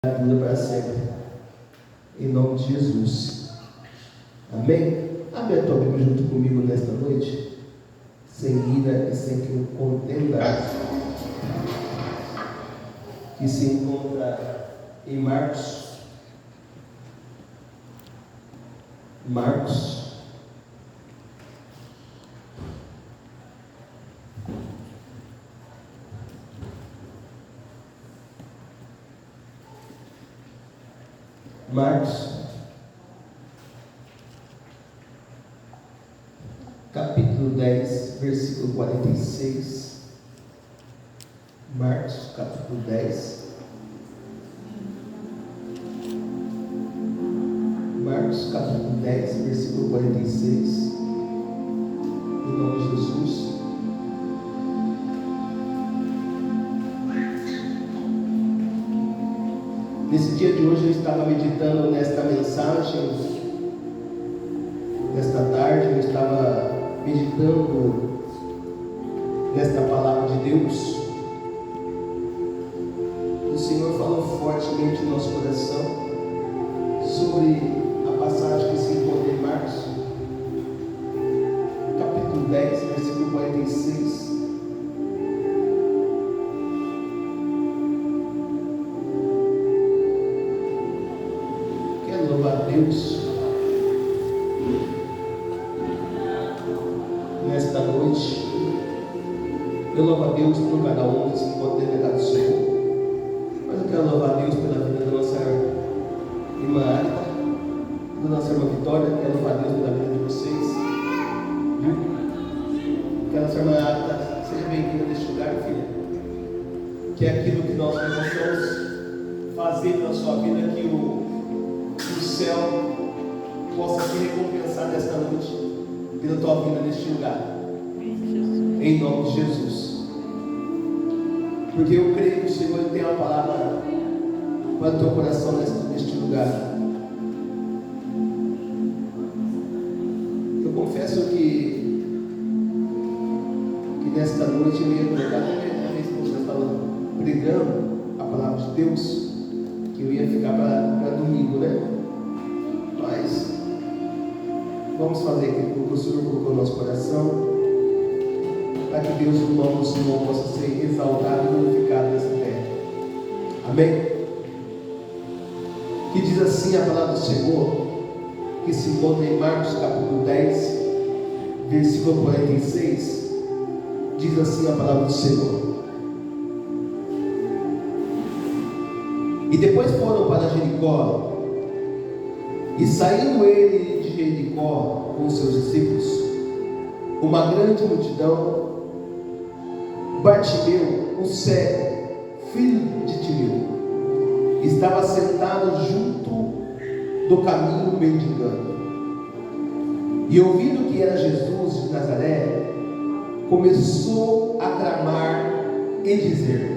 dura para sempre. Em nome de Jesus. Amém? Abre a tua Bíblia junto comigo nesta noite, sem ira e sem contenda, que se encontra em Marcos. Marcos. Capítulo 10, versículo 46. Marcos, capítulo 10. Marcos, capítulo 10, versículo 46. Em nome de Jesus. Nesse dia de hoje eu estava meditando nesta mensagem, nesta tarde eu estava meditando nesta palavra de Deus. O Senhor falou fortemente no nosso coração sobre a passagem que se encontra em Marcos, capítulo 10, versículo 46. Quero louvar a Deus nesta noite. Eu louvo a Deus por cada um que se encontra dentro da casa do Senhor. Mas eu quero louvar a Deus pela vida da nossa irmã Agatha, da nossa irmã Vitória. Quero louvar a Deus pela vida de vocês. Que a nossa irmã Agatha seja bem-vinda neste lugar, filha. Que é aquilo que nós precisamos fazer na sua vida, que o céu possa te recompensar nesta noite pela tua vida neste lugar. Em nome de Jesus. Porque eu creio que o Senhor tem uma palavra para o teu coração neste lugar. Eu confesso que nesta noite eu ia colocar, na vez que você estava pregando a palavra de Deus, que eu ia ficar para domingo, né? Mas vamos fazer aquilo que o Senhor colocou no nosso coração, para que Deus, o nome do Senhor, possa ser exaltado e glorificado nessa terra. Amém? Que diz assim a palavra do Senhor, que se encontra em Marcos capítulo 10, versículo 46. Diz assim a palavra do Senhor: e depois foram para Jericó, e saindo ele de Jericó com os seus discípulos, uma grande multidão, Bartimeu, um cego, filho de Timeu, estava sentado junto do caminho mendigando. E ouvindo que era Jesus de Nazaré, começou a clamar e dizer: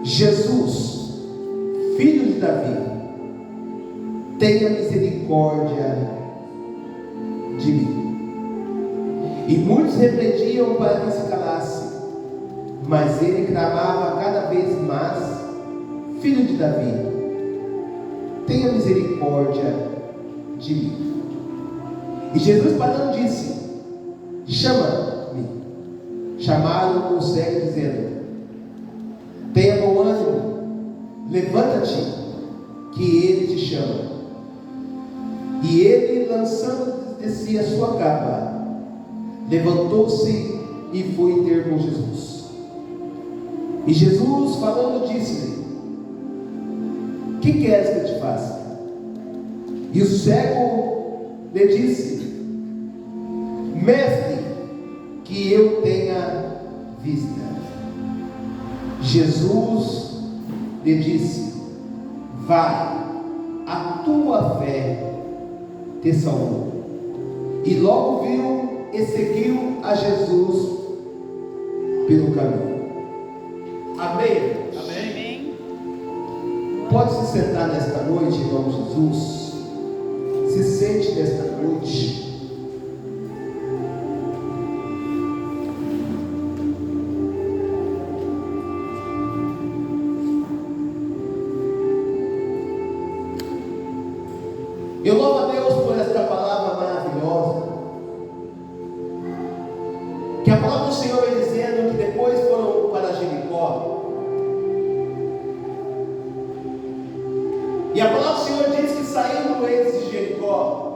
Jesus, filho de Davi, tenha misericórdia de mim. E muitos repreendiam para que se calasse, mas ele clamava cada vez mais: Filho de Davi, tenha misericórdia de mim. E Jesus, parando, disse: chama-me. Chamaram o cego, dizendo: tenha bom ânimo, levanta-te, que ele te chama. E ele, lançando de si a sua capa, levantou-se e foi ter com Jesus. E Jesus, falando, disse-lhe: que queres que eu te faça? E o cego lhe disse: mestre, que eu tenha vista. Jesus lhe disse: vai, a tua fé te salvou. E logo viu e seguiu a Jesus pelo caminho. Amém? Amém. Pode se sentar nesta noite, em nome de Jesus. Se sente nesta noite. Jericó,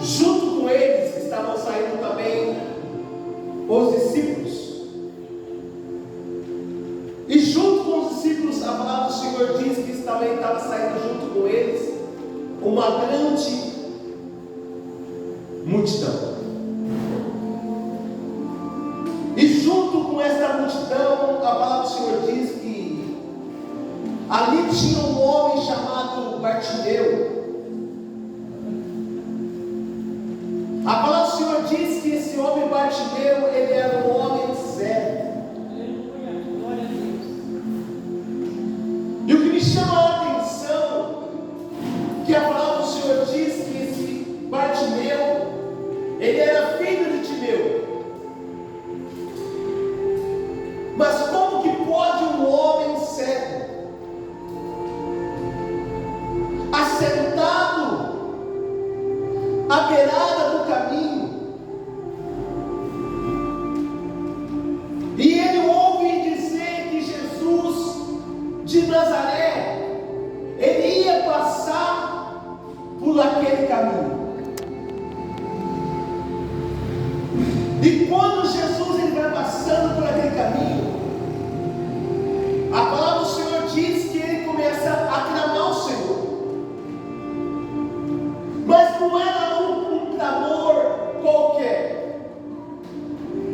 junto com eles estavam saindo também os discípulos. E junto com os discípulos, a palavra do Senhor diz que também estava saindo junto com eles uma grande multidão. E junto com essa multidão, a palavra do Senhor diz que ali tinha um homem chamado Bartimeu. A palavra do Senhor diz que esse homem Bartimeu, ele era um homem cego. E o que me chama a atenção, que a palavra do Senhor diz que esse Bartimeu, ele era filho de Timeu. Mas como que pode um homem cego, assentado à beirada do caminho, e ele ouve dizer que Jesus de Nazaré, ele ia passar por aquele caminho? E quando Jesus ele vai passando por aquele caminho, a palavra do Senhor diz que ele começa a clamar o Senhor. Mas não era um clamor qualquer.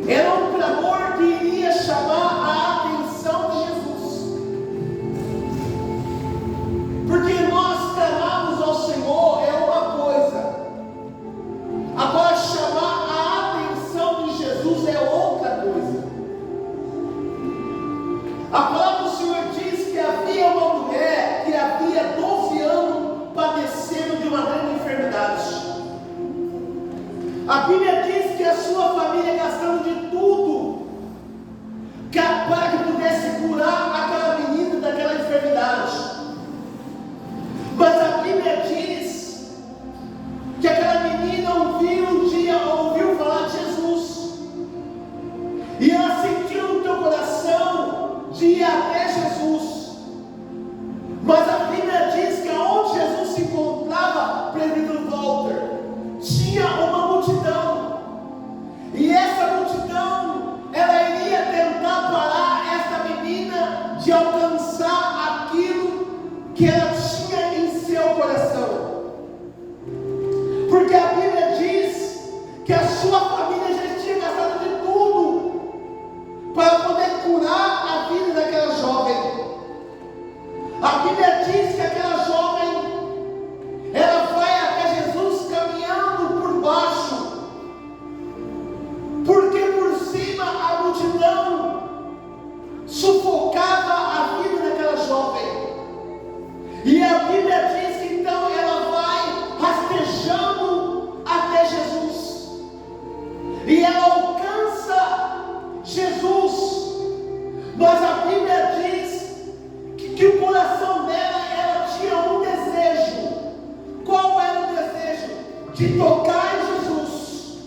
Era um clamor que iria chamar a atenção de Jesus. Porque nós clamamos ao Senhor é uma coisa. Agora chamar a atenção de Jesus é outra coisa. A palavra do Senhor diz que havia uma mulher que havia 12 anos padecendo de uma grande enfermidade. A Bíblia diz que a sua família gastando de tudo para que pudesse curar aquela menina daquela enfermidade. Mas a Bíblia diz que aquela menina ouviu falar de Jesus, e ela sentiu no teu coração de ir até Jesus. Mas a Bíblia diz que aonde Jesus se encontrava, presbítero Walter, tinha uma multidão, e essa multidão, ela iria tentar parar essa menina de alcançar aquilo que ela tinha em seu coração. Porque a Bíblia diz que a sua família já tinha gastado de tudo para poder curar a vida daquela jovem. A Bíblia diz que aquela jovem, ela vai até Jesus caminhando por baixo, porque por cima a multidão sufocava a vida daquela jovem. E a Bíblia diz que então ela vai rastejando até Jesus, e ela alcança Jesus. Mas a Bíblia diz que o coração dela, ela tinha um desejo. Qual era o desejo? De tocar em Jesus.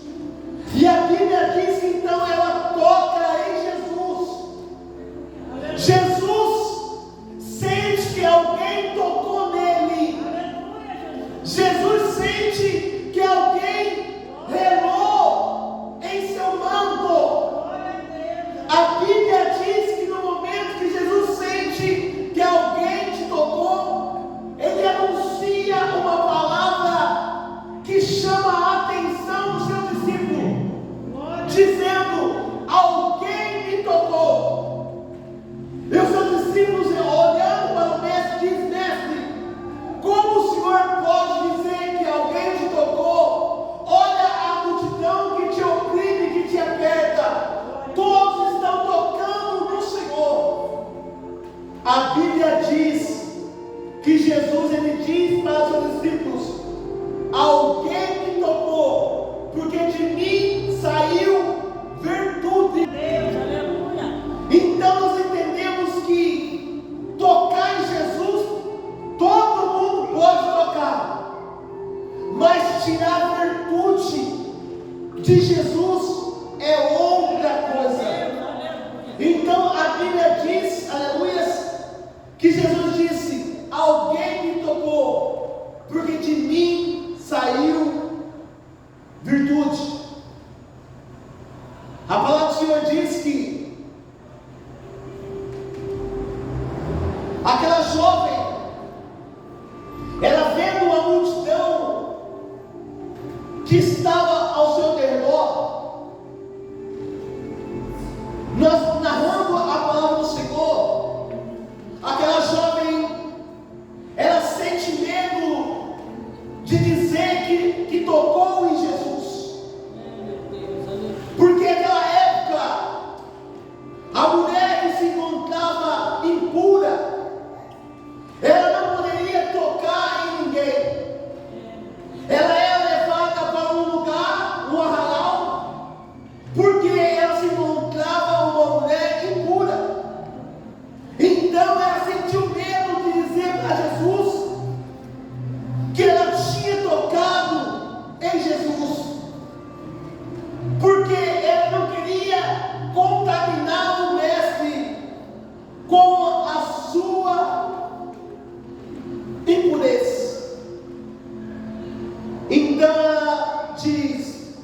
E a Bíblia diz que então ela toca em Jesus. Jesus sente que alguém tocou nele. Jesus sente que alguém relou em seu manto. A Bíblia diz que no momento que Jesus sente que alguém te tocou, ele anuncia uma palavra que chama a atenção do seu discípulo, dizendo: alguém me tocou. E os seus discípulos, olhando para o mestre, diz: mestre, como o Senhor pode dizer que alguém te tocou? Olha a multidão que te oprime, que te aperta. Todos estão tocando no Senhor. A Bíblia diz que Jesus, ele diz para os seus discípulos: alguém me tocou, porque de mim saiu virtude. Deus, aleluia. Então nós entendemos que tocar em Jesus, todo mundo pode tocar, mas tirar a virtude de Jesus é outra coisa. Então a Bíblia diz, aleluia, que Jesus disse: alguém me tocou. Aquela jovem, ela vendo uma multidão que estava ao seu redor, nós narrando a palavra do Senhor, aquela jovem, ela sente medo de dizer que tocou em Jesus, porque naquela época, a mulher que se encontrava impura, ela não poderia tocar em ninguém. Ela era levada para um lugar, um arraial, porque ela se encontrava uma mulher impura. Então ela sentiu medo de dizer para Jesus que ela tinha tocado em Jesus, porque ela não queria contaminar o mestre com a sua impureza. Então ela diz: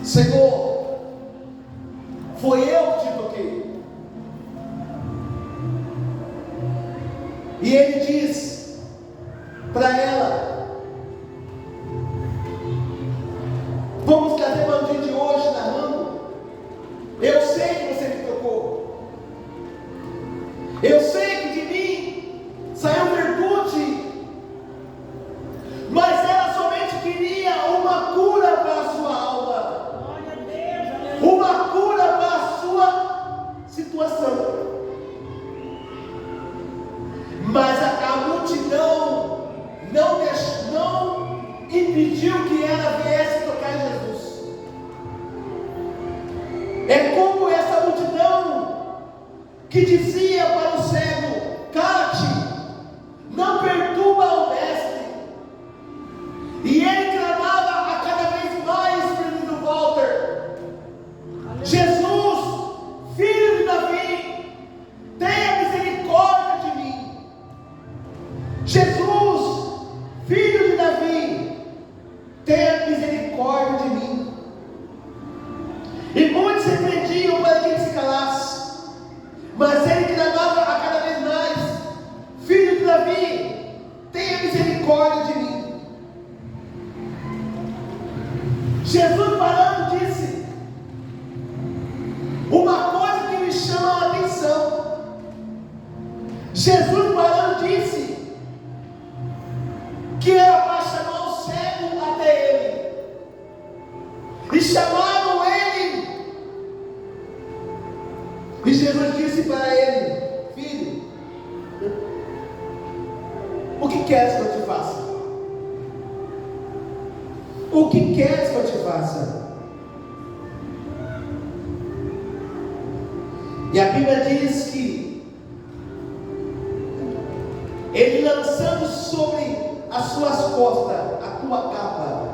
Senhor, foi eu que te toquei. E ele diz para ela: vamos trazer para o dia de hoje narrando. Eu sei que você me tocou. Eu sei que de mim saiu virtude. Mas ela somente queria uma cura para a sua alma. Uma cura para a sua situação. Mas a multidão não impediu que ela viesse tocar em Jesus. É como essa multidão que dizia para o cego: cala-te, não perturba o mestre. E ele clamava a cada vez mais, querido Walter: Jesus, filho de Davi, tenha misericórdia de mim. Jesus, filho de Davi, tenha misericórdia de mim. E muitos repreendiam para que ele se calasse, mas ele clamava a cada vez mais: filho de Davi, tenha misericórdia de mim. Jesus parando disse uma coisa que me chama a atenção. Jesus parando disse que era para chamar o cego até ele. E chamaram ele. E Jesus disse para ele: filho, o que queres que eu te faça? O que queres que eu te faça? E a Bíblia diz que ele, lançando sobre as suas costas a tua capa,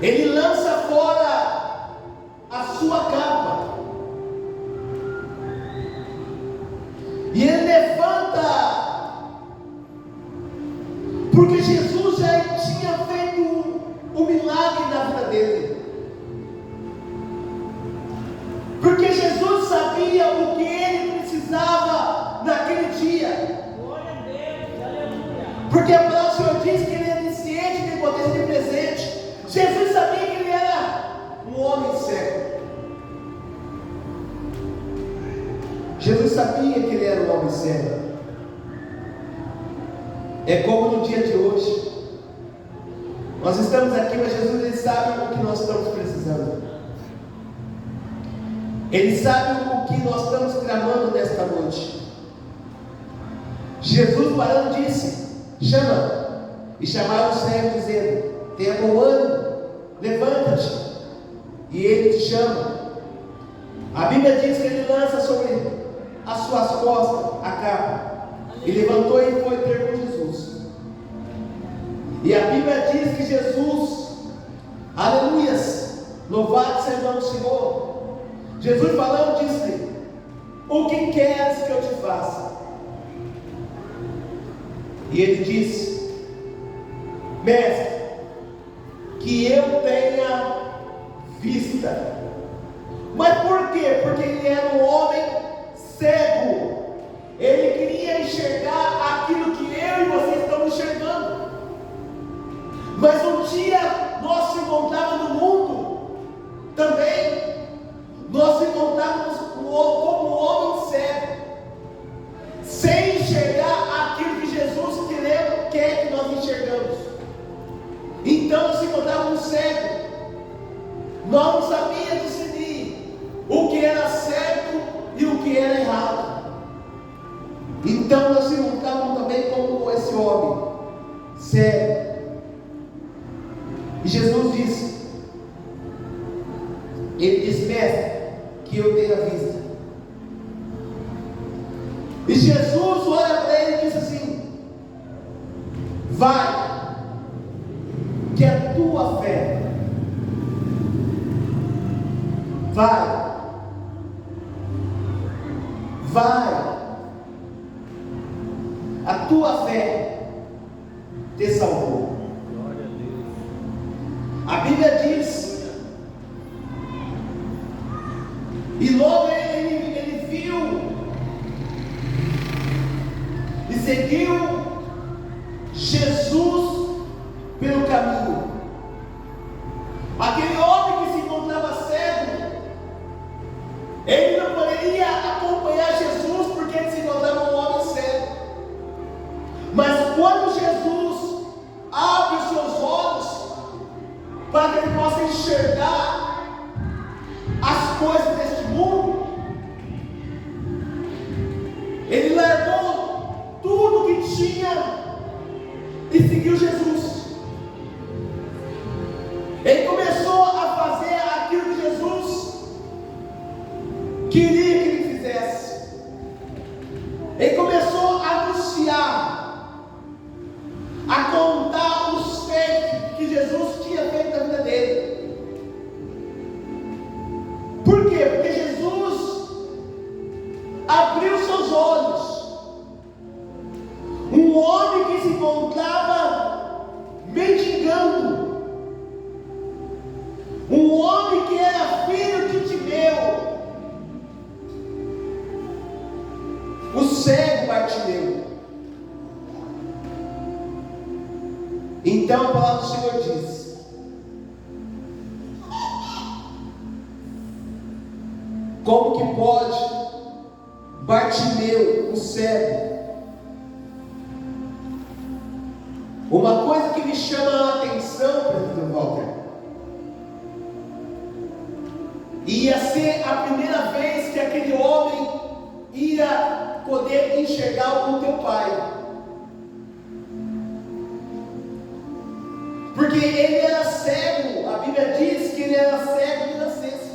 ele lança fora a sua capa, e ele levanta, porque Jesus já tinha feito um milagre na vida dele, porque Jesus sabia o que ele precisava naquele dia. Porque a palavra do Senhor diz que ele é onisciente, onipotente e presente. Jesus sabia que ele era um homem cego. Jesus sabia que ele era um homem cego. É como no dia de hoje. Nós estamos aqui, mas Jesus, ele sabe o que nós estamos precisando. Ele sabe o que nós estamos clamando nesta noite. Jesus parando disse: chama. E chamaram o cego dizendo: tenha bom ânimo, levanta-te. E ele te chama. A Bíblia diz que ele lança sobre as suas costas a capa. E levantou e foi ter com Jesus. E a Bíblia diz que Jesus, aleluias, louvado seja o nome do Senhor. Jesus falando disse: o que queres que eu te faça? E ele disse: mestre, que eu tenha vista. Mas por quê? Porque ele era um homem cego. lado. Então nós se encontramos também como esse homem cego. E Jesus disse, ele disse: mestre, que eu tenha vista. E Jesus olha para ele e diz assim: vai, que a tua fé, vai, a tua fé te salvou. Glória a Deus. A Bíblia diz, e logo ele viu e seguiu Jesus pelo caminho. Aquele homem que se encontrava cego, ele não poderia acompanhar Jesus porque ele se encontrava um homem cego. Mas quando Jesus abre os seus olhos para que ele possa enxergar as coisas deste mundo, ele largou tudo que tinha e seguiu Jesus. Ele começou a fazer aquilo que Jesus queria que ele fizesse. Ele começou a anunciar, a contar os feitos que Jesus tinha feito na vida dele. Por quê? Porque Jesus abriu seus olhos. Um homem que se encontrava mendigando, um homem que era filho de Timeu, o cego Bartimeu. Então a palavra do Senhor diz: como que pode Bartimeu, o cego? Uma coisa que me chama a atenção, presbítero Walter, ia ser a primeira vez que aquele homem ia poder enxergar o teu pai, porque ele era cego. A Bíblia diz que ele era cego de nascença.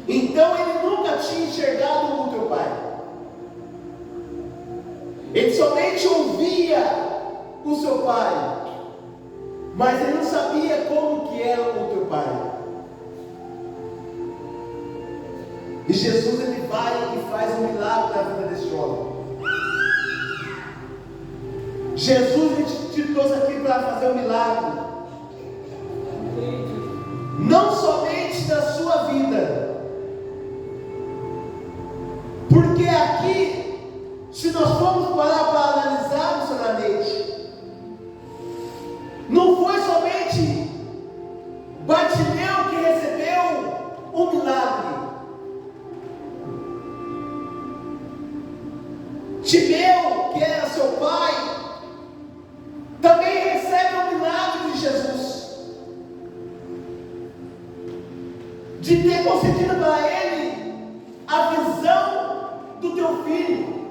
Então ele nunca tinha enxergado o teu pai. Ele somente ouvia o seu pai, mas ele não sabia como que era o teu pai. E Jesus, ele vai e faz um milagre na vida desse homem. Jesus, ele te trouxe aqui para fazer um milagre, não somente na sua vida, porque aqui, se nós formos parar para analisarmos sanamente, não foi somente Bartimeu que recebeu um milagre. Timeu, que era seu pai, também recebe um milagre de Jesus, de ter concedido para ele a visão do teu filho.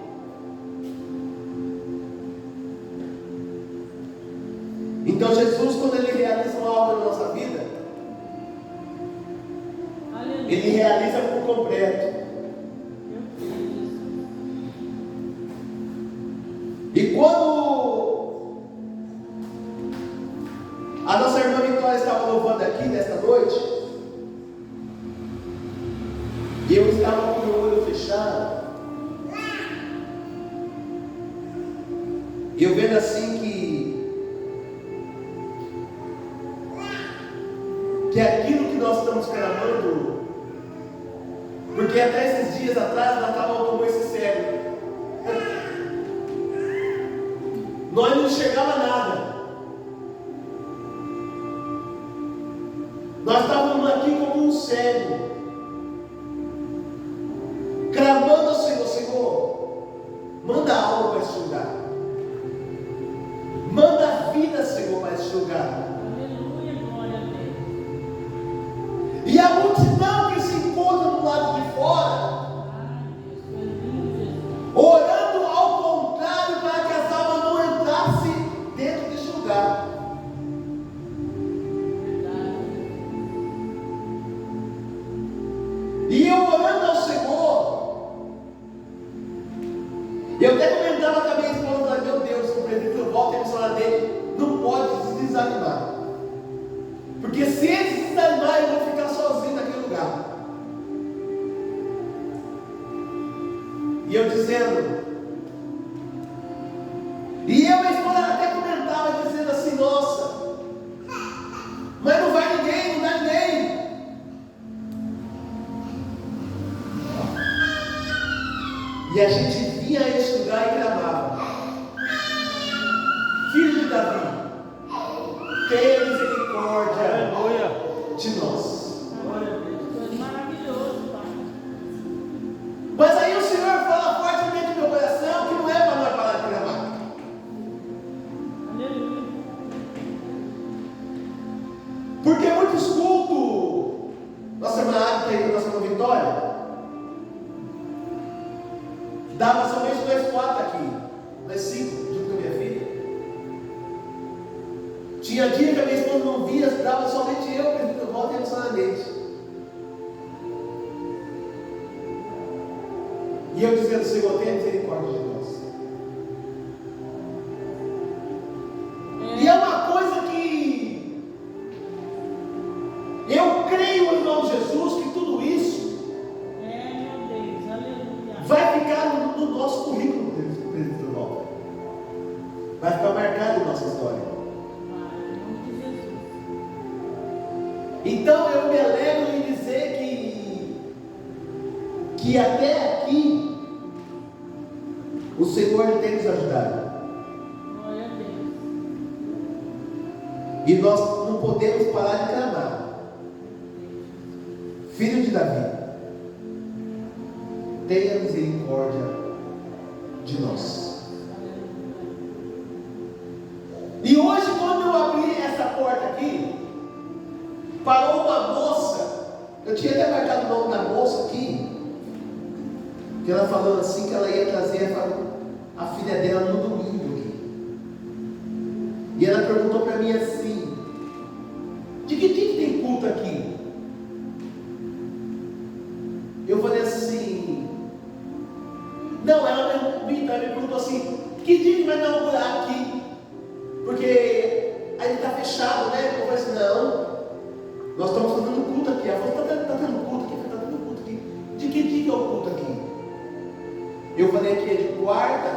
Então Jesus, quando ele realiza uma obra na nossa vida, ele realiza por completo. E quando a nossa irmã Vitória estava louvando aqui nesta noite, e eu estava com o meu olho fechado, e eu vendo assim que aquilo que nós estamos clamando, porque até esses dias atrás nós estávamos como esse cego, nós não enxergava nada, nós estávamos aqui como um cego, clamando ao Senhor: Senhor, manda algo para esse lugar, manda a vida, Senhor, para esse lugar. E a multidão que se encontra do lado de fora orando ao Senhor. Eu até comentava com a minha esposa, meu Deus, o presbítero volta e a missionária dele não pode se desanimar. Porque se ele se desanimar, eu vou ficar sozinho naquele lugar. E eu dizendo, e eu, minha esposa, até comentava, dizendo assim, nossa, mas não vai ninguém, não dá ninguém. E a gente vinha a esse lugar e clamava: Filho de Davi, tenha misericórdia de nós. Mas aí o Senhor fala fortemente no meu coração que não é para nós parar de clamar. Porque muitos cultos, nossa irmã Águia, nossa irmã Vitória, dava somente nós 4 aqui, nós 5, junto com a minha filha. Tinha dia que a minha esposa não via, dava somente eu, presbítero Walter e a missionária Neide. E eu dizendo, Senhor, tenha misericórdia de nós. E é uma coisa que eu creio em nome de Jesus, que tudo isso vai ficar no nosso currículo, presbítero Walter. Vai ficar marcado em nossa história. Então eu me alegro em dizer que até aqui o Senhor tem nos ajudado. E nós não podemos parar de clamar: Filho de Davi, tenha misericórdia de nós. E hoje, quando eu abri essa porta aqui, parou uma moça. Eu tinha até marcado o nome da moça aqui, que ela falou assim que ela ia trazer a filha dela no domingo aqui. E ela perguntou para mim assim: de que dia que tem culto aqui? Eu falei assim: não, ela me perguntou assim: que dia que vai inaugurar aqui? Porque aí está fechado, né? Eu falei assim: não, nós estamos fazendo culto aqui. Ela falou: está tendo culto aqui, está tendo culto aqui. De que dia que é o culto aqui? Eu falei que é de quarta,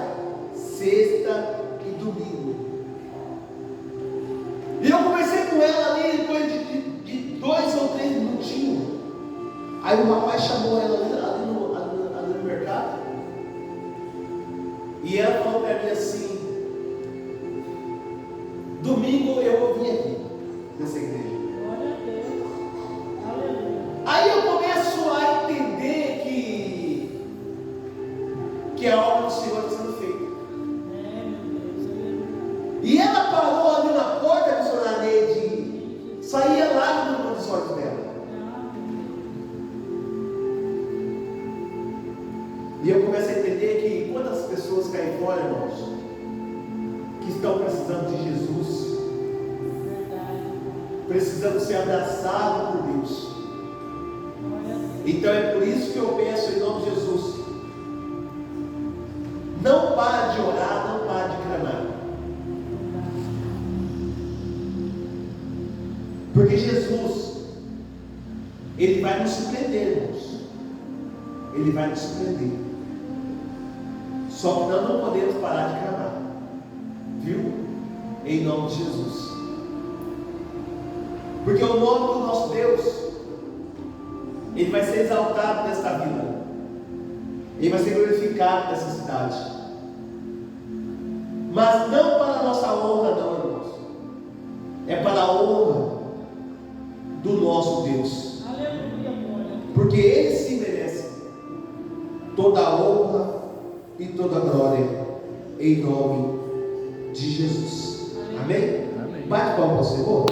sexta e domingo. E eu conversei com ela ali depois de 2 ou 3 minutinhos. Aí o rapaz chamou ela ali no mercado. E ela falou para mim assim: domingo eu vou vir aqui nessa igreja. Glória a Deus. Aleluia. Aí eu começo a entender que a obra do Senhor está sendo feita. E ela parou ali na porta da missionária Neide, saía lágrimas nos olhos dela. E eu começo a entender que quantas pessoas caem fora, irmãos, que estão precisando de Jesus, precisando ser abraçados por Deus. Então é por isso que eu peço em nome de Jesus: não para de orar, não para de clamar. Porque Jesus, Ele vai nos surpreender, irmãos. Ele vai nos surpreender. Só que nós não podemos parar de clamar. Viu? Em nome de Jesus. Porque o nome do nosso Deus, Ele vai ser exaltado nesta vida. Ele vai ser glorificado nessa cidade. Mas não para a nossa honra, não, irmãos. É para a honra do nosso Deus. Aleluia. Porque Ele se merece toda a honra e toda a glória, em nome de Jesus. Amém? Amém. Bate palma ao Senhor.